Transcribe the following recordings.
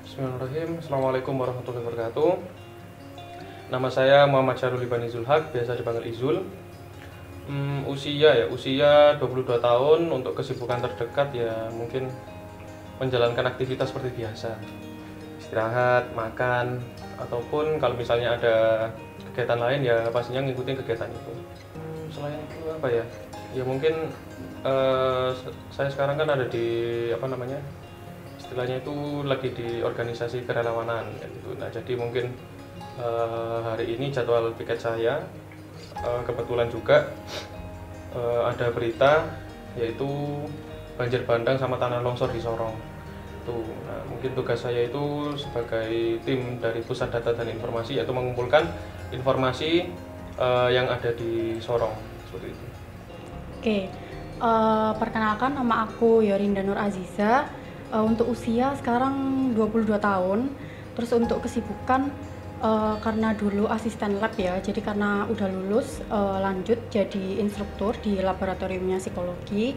Bismillahirrahmanirrahim. Assalamualaikum warahmatullahi wabarakatuh. Nama saya Muhammad Syarul Ibani Zulhaq, biasa dipanggil Izul. Usia 22 tahun. Untuk kesibukan terdekat ya mungkin menjalankan aktivitas seperti biasa. Istirahat, makan, ataupun kalau misalnya ada kegiatan lain ya pastinya ngikutin kegiatan itu. Selain itu apa ya? Ya mungkin saya sekarang kan ada di istilahnya itu lagi di organisasi kerelawanan ya gitu. Nah jadi mungkin hari ini jadwal piket saya kebetulan juga ada berita yaitu banjir bandang sama tanah longsor di Sorong tuh. Nah mungkin tugas saya itu sebagai tim dari pusat data dan informasi yaitu mengumpulkan informasi yang ada di Sorong seperti itu. Oke, perkenalkan nama aku Yorinda Nur Aziza. Untuk usia sekarang 22 tahun. Terus untuk kesibukan karena dulu asisten lab ya, jadi karena udah lulus lanjut jadi instruktur di laboratoriumnya psikologi.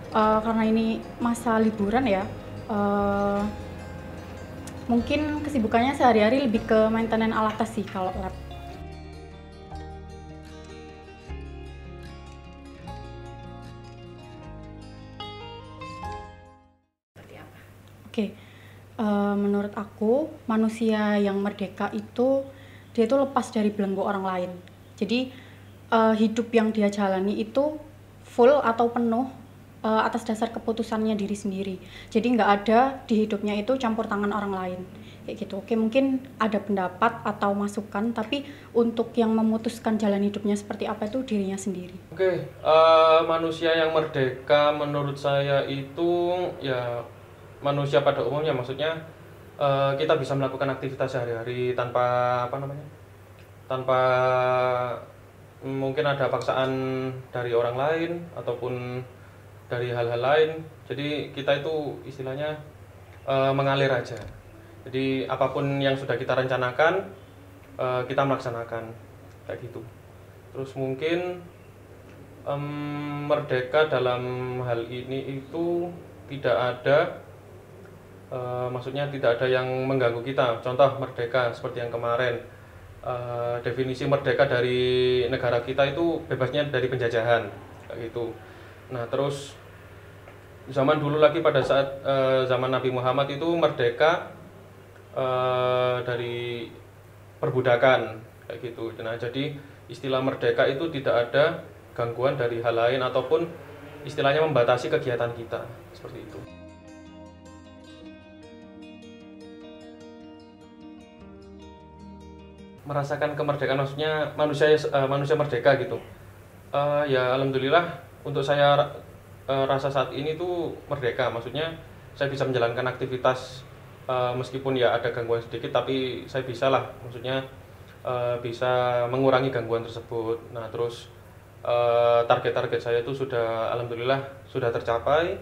Karena ini masa liburan ya, mungkin kesibukannya sehari-hari lebih ke maintenance alat tes sih kalau lab. Oke, menurut aku manusia yang merdeka itu dia itu lepas dari belenggu orang lain. Jadi hidup yang dia jalani itu full atau penuh atas dasar keputusannya diri sendiri. Jadi nggak ada di hidupnya itu campur tangan orang lain kayak gitu. Oke, mungkin ada pendapat atau masukan, tapi untuk yang memutuskan jalan hidupnya seperti apa itu dirinya sendiri. Oke, manusia yang merdeka menurut saya itu ya manusia pada umumnya, maksudnya kita bisa melakukan aktivitas sehari-hari tanpa mungkin ada paksaan dari orang lain ataupun dari hal-hal lain. Jadi kita itu istilahnya mengalir aja. Jadi apapun yang sudah kita rencanakan kita melaksanakan kayak gitu. Terus mungkin merdeka dalam hal ini itu tidak ada maksudnya tidak ada yang mengganggu kita. Contoh merdeka seperti yang kemarin, definisi merdeka dari negara kita itu bebasnya dari penjajahan kayak gitu. Nah terus zaman dulu lagi pada saat zaman Nabi Muhammad itu merdeka dari perbudakan kayak gitu. Nah jadi istilah merdeka itu tidak ada gangguan dari hal lain ataupun istilahnya membatasi kegiatan kita seperti itu. Merasakan kemerdekaan maksudnya manusia merdeka gitu. Ya alhamdulillah untuk saya rasa saat ini tuh merdeka, maksudnya saya bisa menjalankan aktivitas meskipun ya ada gangguan sedikit tapi saya bisa lah, maksudnya bisa mengurangi gangguan tersebut. Nah terus target-target saya itu sudah alhamdulillah sudah tercapai,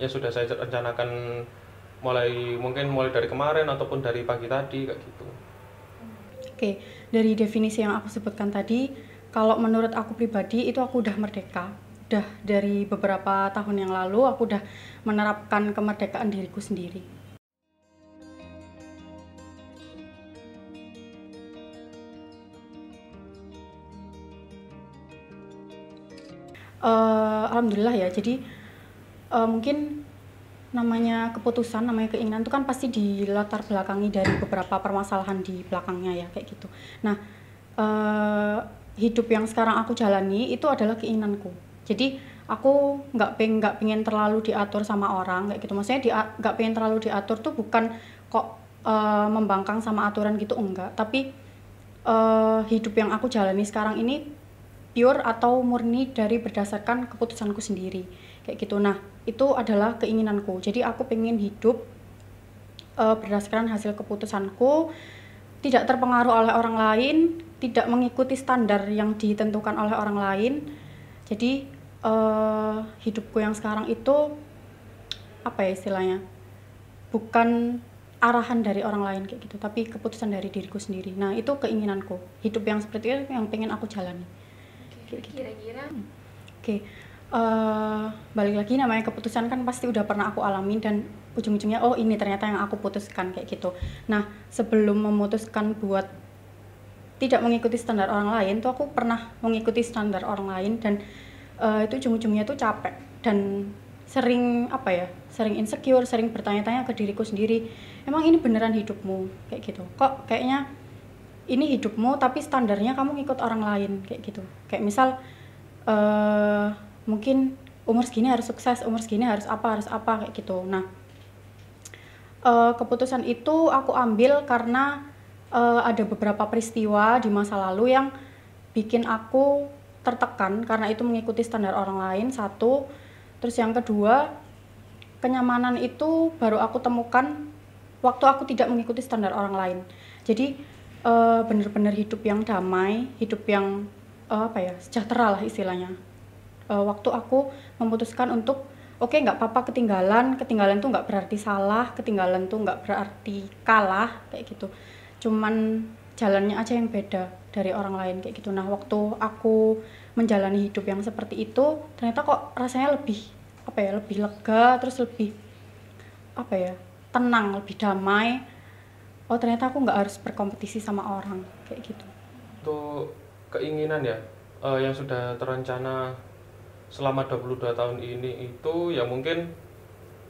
yang sudah saya rencanakan mungkin mulai dari kemarin ataupun dari pagi tadi kayak gitu. Oke, dari definisi yang aku sebutkan tadi, kalau menurut aku pribadi itu aku udah merdeka. Udah dari beberapa tahun yang lalu aku udah menerapkan kemerdekaan diriku sendiri. Alhamdulillah ya, jadi mungkin namanya keputusan, namanya keinginan itu kan pasti dilatar belakangi dari beberapa permasalahan di belakangnya ya kayak gitu. Nah hidup yang sekarang aku jalani itu adalah keinginanku. Jadi aku nggak pengen terlalu diatur sama orang kayak gitu. Maksudnya nggak pengen terlalu diatur tuh bukan kok membangkang sama aturan gitu, enggak. Tapi hidup yang aku jalani sekarang ini pure atau murni dari berdasarkan keputusanku sendiri kayak gitu. Nah itu adalah keinginanku, jadi aku pengen hidup berdasarkan hasil keputusanku, tidak terpengaruh oleh orang lain, tidak mengikuti standar yang ditentukan oleh orang lain. Jadi hidupku yang sekarang itu apa ya istilahnya, bukan arahan dari orang lain kayak gitu, tapi keputusan dari diriku sendiri. Nah itu keinginanku, hidup yang seperti itu yang pengen aku jalani. Kira-kira Oke, balik lagi namanya keputusan kan pasti udah pernah aku alami dan ujung-ujungnya oh ini ternyata yang aku putuskan kayak gitu. Nah sebelum memutuskan buat tidak mengikuti standar orang lain tuh aku pernah mengikuti standar orang lain, dan itu ujung-ujungnya tuh capek dan sering sering insecure, sering bertanya-tanya ke diriku sendiri, emang ini beneran hidupmu kayak gitu, kok kayaknya ini hidupmu tapi standarnya kamu ngikut orang lain kayak gitu. Kayak misal mungkin umur segini harus sukses, umur segini harus apa kayak gitu. Nah keputusan itu aku ambil karena ada beberapa peristiwa di masa lalu yang bikin aku tertekan karena itu mengikuti standar orang lain, satu. Terus yang kedua, kenyamanan itu baru aku temukan waktu aku tidak mengikuti standar orang lain. Jadi benar-benar hidup yang damai, hidup yang sejahtera lah istilahnya. Waktu aku memutuskan untuk oke, nggak apa-apa ketinggalan tuh nggak berarti salah, ketinggalan tuh nggak berarti kalah kayak gitu. Cuman jalannya aja yang beda dari orang lain kayak gitu. Nah waktu aku menjalani hidup yang seperti itu, ternyata kok rasanya lebih lebih lega, terus lebih tenang, lebih damai. Oh ternyata aku nggak harus berkompetisi sama orang kayak gitu. Untuk keinginan ya yang sudah terencana selama 22 tahun ini itu ya mungkin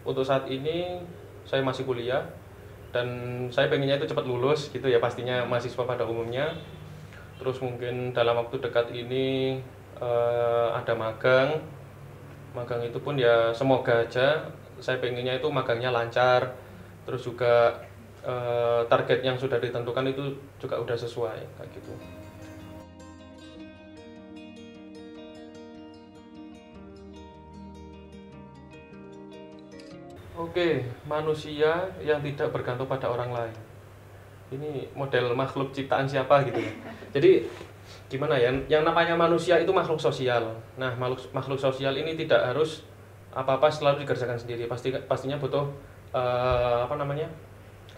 untuk saat ini saya masih kuliah dan saya pengennya itu cepat lulus gitu ya, pastinya mahasiswa pada umumnya. Terus mungkin dalam waktu dekat ini ada magang itu pun ya semoga aja, saya pengennya itu magangnya lancar, terus juga target yang sudah ditentukan itu juga udah sesuai kayak gitu. Oke, manusia yang tidak bergantung pada orang lain. Ini model makhluk ciptaan siapa gitu ya. Jadi gimana ya? Yang namanya manusia itu makhluk sosial. Nah, makhluk sosial ini tidak harus apa-apa selalu dikerjakan sendiri. Pastinya butuh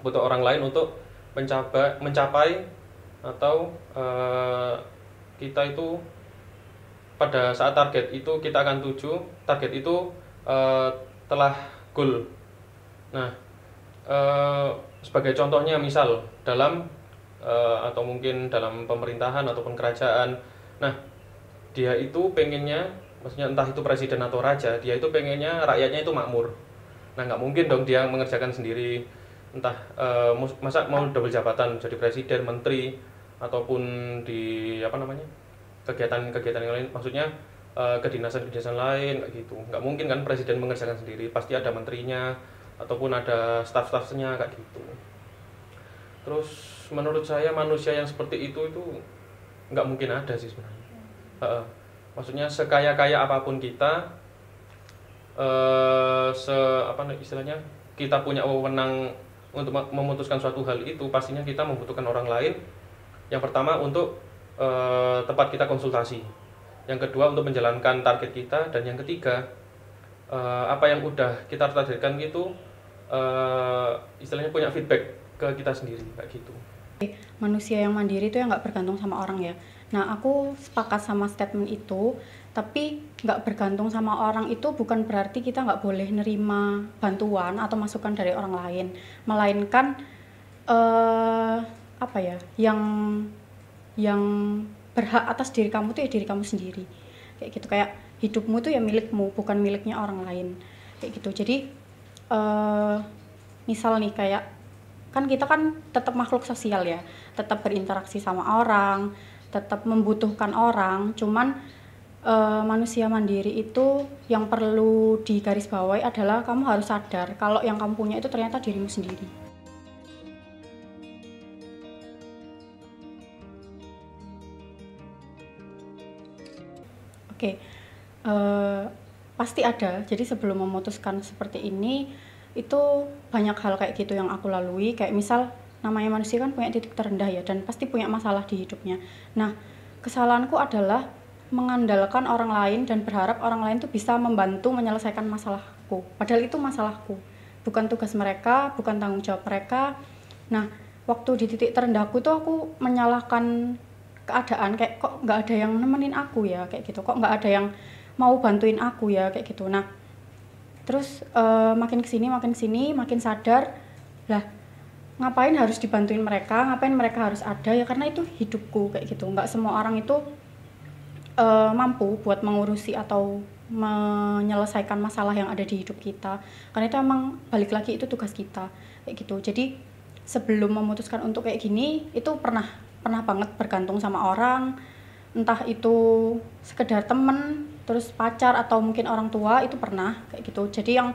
butuh orang lain untuk mencapai atau kita itu pada saat target itu kita akan tuju, target itu telah goal. Nah, sebagai contohnya misal dalam atau mungkin dalam pemerintahan ataupun kerajaan. Nah, dia itu pengennya, maksudnya entah itu presiden atau raja, dia itu pengennya rakyatnya itu makmur. Nah, nggak mungkin dong dia mengerjakan sendiri, entah masa mau double jabatan jadi presiden, menteri, ataupun di kegiatan-kegiatan yang lain, maksudnya kedinasan-kedinasan lain kayak gitu. Nggak mungkin kan presiden mengerjakan sendiri, pasti ada menterinya ataupun ada staf-stafnya kayak gitu. Terus menurut saya manusia yang seperti itu nggak mungkin ada sih sebenarnya. Maksudnya sekaya-kaya apapun kita, istilahnya kita punya wewenang untuk memutuskan suatu hal itu, pastinya kita membutuhkan orang lain. Yang pertama untuk tempat kita konsultasi, yang kedua untuk menjalankan target kita, dan yang ketiga apa yang udah kita targetkan itu istilahnya punya feedback ke kita sendiri kayak gitu. Manusia yang mandiri itu yang nggak bergantung sama orang ya. Nah aku sepakat sama statement itu, tapi nggak bergantung sama orang itu bukan berarti kita nggak boleh nerima bantuan atau masukan dari orang lain, melainkan yang berhak atas diri kamu tuh ya diri kamu sendiri kayak gitu. Kayak hidupmu tuh ya milikmu, bukan miliknya orang lain kayak gitu. Jadi misal nih kayak kan kita kan tetap makhluk sosial ya, tetap berinteraksi sama orang, tetap membutuhkan orang. Cuman manusia mandiri itu yang perlu digarisbawahi adalah kamu harus sadar kalau yang kamu punya itu ternyata dirimu sendiri. Oke, pasti ada. Jadi sebelum memutuskan seperti ini, itu banyak hal kayak gitu yang aku lalui. Kayak misal namanya manusia kan punya titik terendah ya, dan pasti punya masalah di hidupnya. Nah, kesalahanku adalah mengandalkan orang lain dan berharap orang lain tuh bisa membantu menyelesaikan masalahku. Padahal itu masalahku, bukan tugas mereka, bukan tanggung jawab mereka. Nah, waktu di titik terendahku tuh aku menyalahkan keadaan, kayak kok nggak ada yang nemenin aku ya kayak gitu, kok nggak ada yang mau bantuin aku ya kayak gitu. Nah Terus makin kesini makin sadar lah, ngapain harus dibantuin mereka, ngapain mereka harus ada, ya karena itu hidupku kayak gitu. Nggak semua orang itu mampu buat mengurusi atau menyelesaikan masalah yang ada di hidup kita, karena itu emang balik lagi itu tugas kita kayak gitu. Jadi sebelum memutuskan untuk kayak gini itu pernah banget bergantung sama orang, entah itu sekedar temen, terus pacar, atau mungkin orang tua, itu pernah kayak gitu. Jadi yang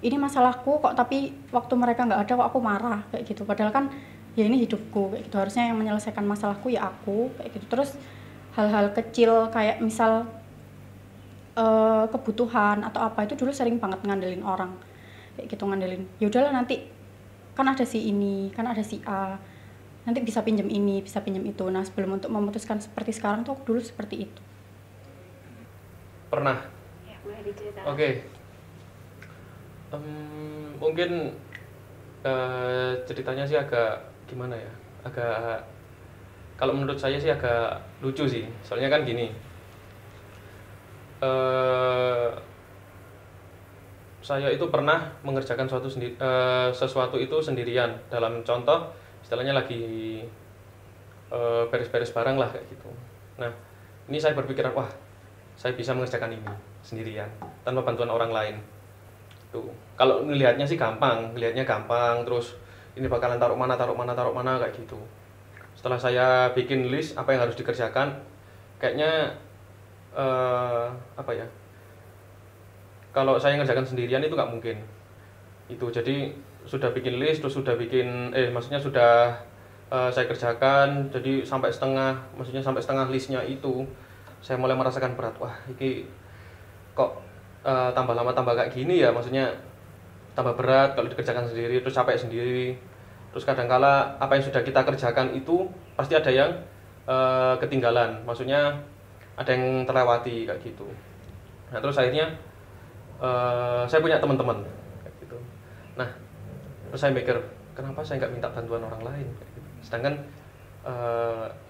ini masalahku kok, tapi waktu mereka nggak ada kok aku marah kayak gitu, padahal kan ya ini hidupku kayak gitu, harusnya yang menyelesaikan masalahku ya aku kayak gitu. Terus hal-hal kecil kayak misal kebutuhan atau apa, itu dulu sering banget ngandelin orang kayak gitu, ngandelin ya udahlah nanti kan ada si ini, kan ada si A, nanti bisa pinjam ini, bisa pinjam itu. Nah sebelum untuk memutuskan seperti sekarang tuh aku dulu seperti itu. Pernah. Ya, boleh diceritakan. Oke. Mungkin ceritanya sih agak gimana ya, agak, kalau menurut saya sih agak lucu sih. Soalnya kan gini, saya itu pernah mengerjakan sesuatu itu sendirian. Dalam contoh, istilahnya lagi beres-beres barang lah kayak gitu. Nah, ini saya berpikiran, wah, saya bisa mengerjakan ini sendirian tanpa bantuan orang lain. Tuh, kalau ngelihatnya sih gampang, terus ini bakalan taruh mana kayak gitu. Setelah saya bikin list apa yang harus dikerjakan, kayaknya apa ya, kalau saya ngerjakan sendirian itu nggak mungkin itu. Jadi sudah bikin list, terus sudah bikin maksudnya sudah saya kerjakan, jadi sampai setengah listnya itu saya mulai merasakan berat. Wah, ini kok tambah lama tambah kayak gini ya, maksudnya tambah berat kalau dikerjakan sendiri, terus capek sendiri. Terus kadangkala apa yang sudah kita kerjakan itu pasti ada yang ketinggalan, maksudnya ada yang terlewati kayak gitu. Nah terus akhirnya saya punya teman-teman kayak gitu. Nah terus saya mikir, kenapa saya nggak minta bantuan orang lain kayak gitu. Sedangkan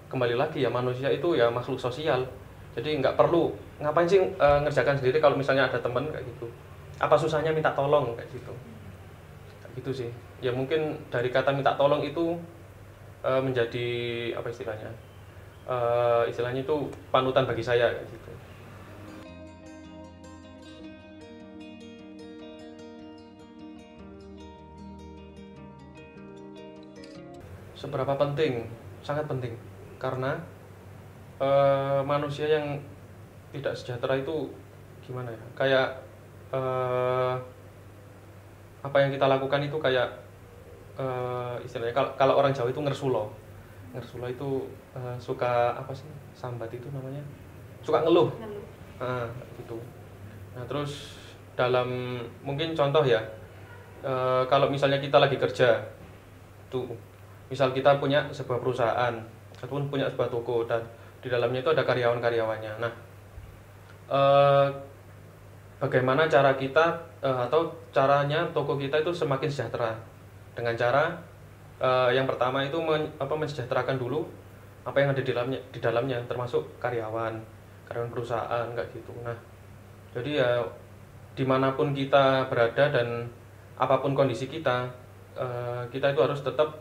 kembali lagi ya, manusia itu ya makhluk sosial, jadi nggak perlu ngapain sih ngerjakan sendiri kalau misalnya ada teman kayak gitu. Apa susahnya minta tolong kayak gitu. Kayak gitu sih. Ya mungkin dari kata minta tolong itu menjadi apa istilahnya? Istilahnya itu panutan bagi saya kayak gitu. Seberapa penting? Sangat penting. Karena manusia yang tidak sejahtera itu gimana ya? Kayak apa yang kita lakukan itu kayak istilahnya kalau orang Jawa itu ngersulo itu suka apa sih, sambat itu namanya, suka ngeluh. Nah, gitu. Nah terus dalam mungkin contoh ya, kalau misalnya kita lagi kerja tuh, misal kita punya sebuah perusahaan ataupun punya sebuah toko dan di dalamnya itu ada karyawan-karyawannya. Nah bagaimana cara kita atau caranya toko kita itu semakin sejahtera, dengan cara yang pertama itu mensejahterakan dulu apa yang ada di dalamnya termasuk karyawan perusahaan kayak gitu. Nah jadi ya dimanapun kita berada dan apapun kondisi kita, kita itu harus tetap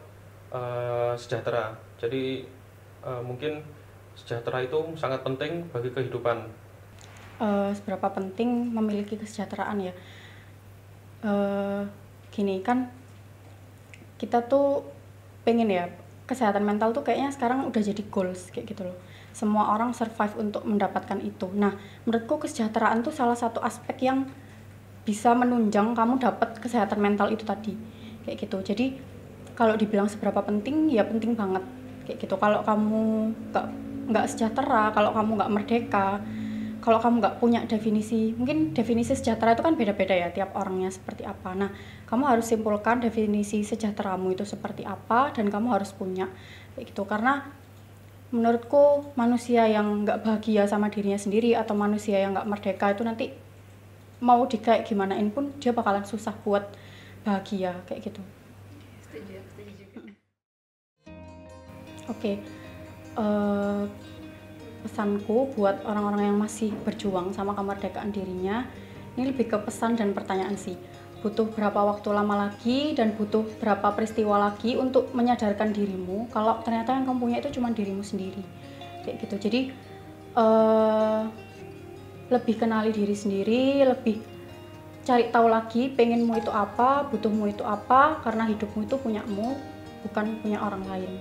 sejahtera. Jadi mungkin sejahtera itu sangat penting bagi kehidupan. Seberapa penting memiliki kesejahteraan ya, gini kan, kita tuh pengen ya, kesehatan mental tuh kayaknya sekarang udah jadi goals kayak gitu loh. Semua orang survive untuk mendapatkan itu. Nah menurutku kesejahteraan tuh salah satu aspek yang bisa menunjang kamu dapat kesehatan mental itu tadi kayak gitu. Jadi kalau dibilang seberapa penting, ya penting banget kayak gitu. Kalau kamu nggak sejahtera, kalau kamu nggak merdeka, kalau kamu nggak punya definisi, mungkin definisi sejahtera itu kan beda-beda ya tiap orangnya seperti apa. Nah kamu harus simpulkan definisi sejahteramu itu seperti apa dan kamu harus punya kayak gitu. Karena menurutku manusia yang nggak bahagia sama dirinya sendiri atau manusia yang nggak merdeka itu nanti mau kayak gimanain pun dia bakalan susah buat bahagia kayak gitu. Setuju juga. Oke. Pesanku buat orang-orang yang masih berjuang sama kemerdekaan dirinya, Ini lebih ke pesan dan pertanyaan sih. Butuh berapa waktu lama lagi dan butuh berapa peristiwa lagi untuk menyadarkan dirimu kalau ternyata yang kamu punya itu cuma dirimu sendiri. Kayak gitu. Jadi lebih kenali diri sendiri, lebih cari tahu lagi pengenmu itu apa, butuhmu itu apa, karena hidupmu itu punyamu, bukan punya orang lain.